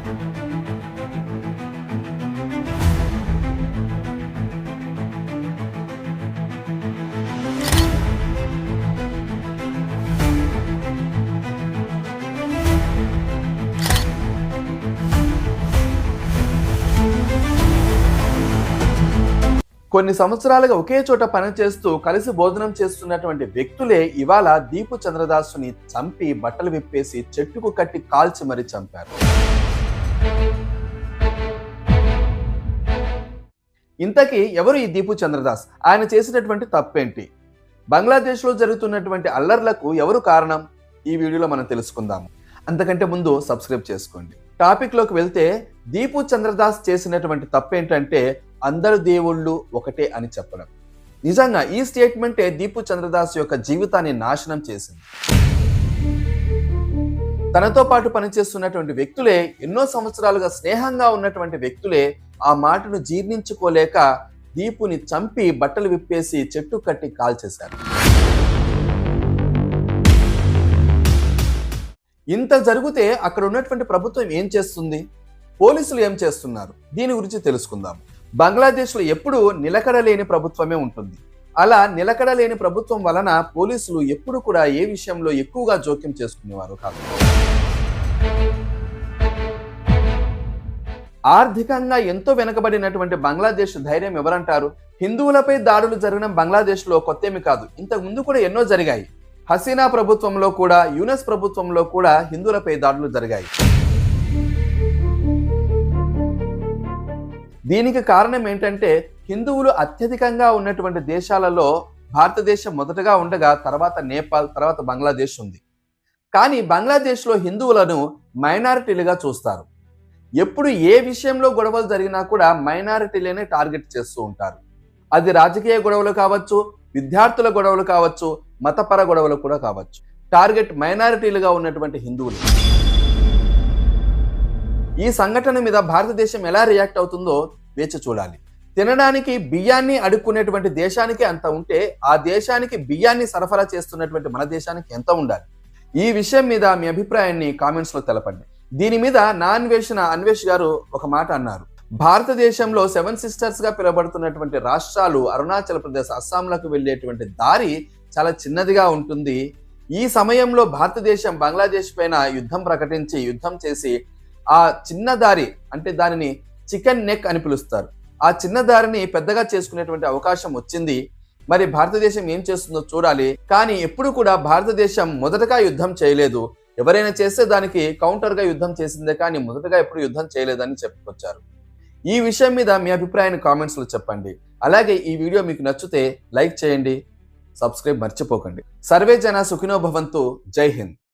కొన్ని సంవత్సరాలుగా ఒకే చోట పనిచేస్తూ కలిసి భోజనం చేస్తున్నటువంటి వ్యక్తులే ఇవాళ దీపు చంద్రదాసుని చంపి బట్టలు విప్పేసి చెట్టుకు కట్టి కాల్చి మరీ చంపారు. ఇంతకీ ఎవరు ఈ దీపు చంద్రదాస్? ఆయన చేసినటువంటి తప్పేంటి? బంగ్లాదేశ్లో జరుగుతున్నటువంటి అల్లర్లకు ఎవరు కారణం? ఈ వీడియోలో మనం తెలుసుకుందాము. అంతకంటే ముందు సబ్స్క్రైబ్ చేసుకోండి. టాపిక్లోకి వెళ్తే దీపు చంద్రదాస్ చేసినటువంటి తప్పేంటంటే అందరు దేవుళ్ళు ఒకటే అని చెప్పడం. నిజంగా ఈ స్టేట్మెంటే దీపు చంద్రదాస్ యొక్క జీవితాన్ని నాశనం చేసింది. తనతో పాటు పనిచేస్తున్నటువంటి వ్యక్తులే, ఎన్నో సంవత్సరాలుగా స్నేహంగా ఉన్నటువంటి వ్యక్తులే ఆ మాటను జీర్ణించుకోలేక దీపుని చంపి బట్టలు విప్పేసి చెట్టు కట్టి కాల్చేశారు. ఇంత జరిగితే అక్కడ ఉన్నటువంటి ప్రభుత్వం ఏం చేస్తుంది? పోలీసులు ఏం చేస్తున్నారు? దీని గురించి తెలుసుకుందాం. బంగ్లాదేశ్లో ఎప్పుడు నిలకడ లేని ప్రభుత్వమే ఉంటుంది. అలా నిలకడ లేని ప్రభుత్వం వలన పోలీసులు ఎప్పుడు కూడా ఏ విషయంలో ఎక్కువగా జోక్యం చేసుకునేవారు కాదు. ఆర్థికంగా ఎంతో వెనుకబడినటువంటి బంగ్లాదేశ్ ధైర్యం ఎవరంటారు? హిందువులపై దాడులు జరగడం బంగ్లాదేశ్లో కొత్తేమి కాదు. ఇంతకు ముందు కూడా ఎన్నో జరిగాయి. హసీనా ప్రభుత్వంలో కూడా, యూనస్ ప్రభుత్వంలో కూడా హిందువులపై దాడులు జరిగాయి. దీనికి కారణం ఏంటంటే హిందువులు అత్యధికంగా ఉన్నటువంటి దేశాలలో భారతదేశం మొదటగా ఉండగా తర్వాత నేపాల్, తర్వాత బంగ్లాదేశ్ ఉంది. కానీ బంగ్లాదేశ్లో హిందువులను మైనారిటీలుగా చూస్తారు. ఎప్పుడు ఏ విషయంలో గొడవలు జరిగినా కూడా మైనారిటీలనే టార్గెట్ చేస్తూ ఉంటారు. అది రాజకీయ గొడవలు కావచ్చు, విద్యార్థుల గొడవలు కావచ్చు, మతపర గొడవలు కూడా కావచ్చు. టార్గెట్ మైనారిటీలుగా ఉన్నటువంటి హిందువులు. ఈ సంఘటన మీద భారతదేశం ఎలా రియాక్ట్ అవుతుందో వేచి చూడాలి. తినడానికి బియ్యాన్ని అడుక్కునేటువంటి దేశానికి అంత ఉంటే ఆ దేశానికి బియ్యాన్ని సరఫరా చేస్తున్నటువంటి మన దేశానికి ఎంత ఉండాలి? ఈ విషయం మీద మీ అభిప్రాయాన్ని కామెంట్స్ లో తెలపండి. దీని మీద నా అన్వేషణ అన్వేష్ గారు ఒక మాట అన్నారు. భారతదేశంలో 7 సిస్టర్స్ గా పిలువబడుతున్నటువంటి రాష్ట్రాలు అరుణాచల్ ప్రదేశ్, అస్సాంలకు వెళ్ళేటువంటి దారి చాలా చిన్నదిగా ఉంటుంది. ఈ సమయంలో భారతదేశం బంగ్లాదేశ్ పైన యుద్ధం చేసి ఆ చిన్న దారి, అంటే దానిని చికెన్ నెక్ అని పిలుస్తారు, ఆ చిన్న దారిని పెద్దగా చేసుకునేటువంటి అవకాశం వచ్చింది. మరి భారతదేశం ఏం చేస్తుందో చూడాలి. కానీ ఎప్పుడు కూడా భారతదేశం మొదటగా యుద్ధం చేయలేదు. ఎవరైనా చేస్తే దానికి కౌంటర్ గా యుద్ధం చేసిందే కానీ మొదటగా ఎప్పుడు యుద్ధం చేయలేదని చెప్పుకొచ్చారు. ఈ విషయం మీద మీ అభిప్రాయాన్ని కామెంట్స్ లో చెప్పండి. అలాగే ఈ వీడియో మీకు నచ్చితే లైక్ చేయండి, సబ్స్క్రైబ్ మర్చిపోకండి. సర్వే జన సుఖినో భవంతు. జై హింద్.